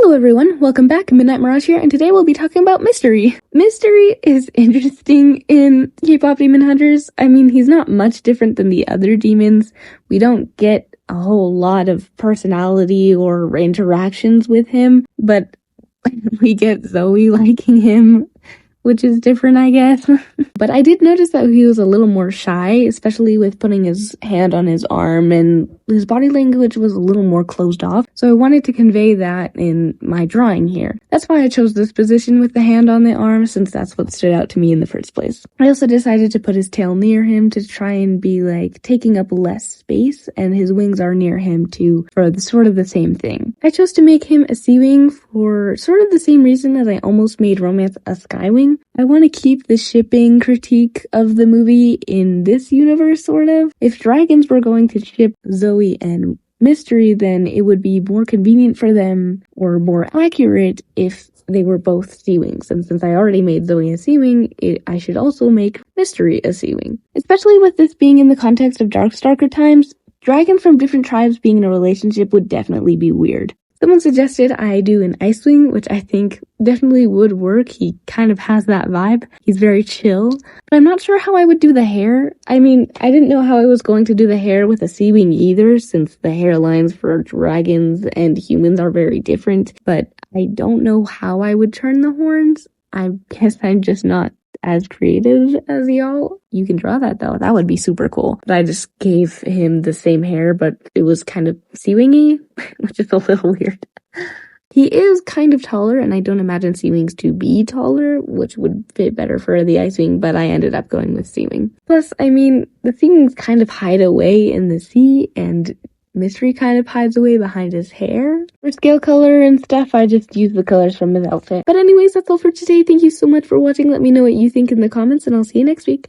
Hello everyone, welcome back. Midnight Mirage here, and today we'll be talking about Mystery. Mystery is interesting in K-pop Demon Hunters. I mean, he's not much different than the other demons. We don't get a whole lot of personality or interactions with him, but we get Zoe liking him, which is different, I guess. But I did notice that he was a little more shy, especially with putting his hand on his arm, and his body language was a little more closed off. So I wanted to convey that in my drawing here. That's why I chose this position with the hand on the arm, since that's what stood out to me in the first place. I also decided to put his tail near him to try and be like taking up less space, and his wings are near him too, for sort of the same thing. I chose to make him a Seawing for sort of the same reason as I almost made Romance a Skywing. I want to keep the shipping critique of the movie in this universe, sort of. If dragons were going to ship Zoe and Mystery, then it would be more convenient for them, or more accurate, if they were both Seawings. And since I already made Zoe a Seawing, I should also make Mystery a Seawing. Especially with this being in the context of Darkstalker times, dragons from different tribes being in a relationship would definitely be weird. Someone suggested I do an Icewing, which I think definitely would work. He kind of has that vibe. He's very chill. But I'm not sure how I would do the hair. I mean, I didn't know how I was going to do the hair with a Seawing either, since the hairlines for dragons and humans are very different. But I don't know how I would turn the horns. I guess I'm just not as creative as y'all. You can draw that though. That would be super cool. But I just gave him the same hair, but it was kind of Seawing-y, which is a little weird. He is kind of taller, and I don't imagine Seawings to be taller, which would fit better for the Icewing, but I ended up going with Seawing. Plus, I mean, the Seawings kind of hide away in the sea, and Mystery kind of hides away behind his hair. For scale color and stuff, I just use the colors from his outfit. But anyways, that's all for today. Thank you so much for watching. Let me know what you think in the comments, and I'll see you next week.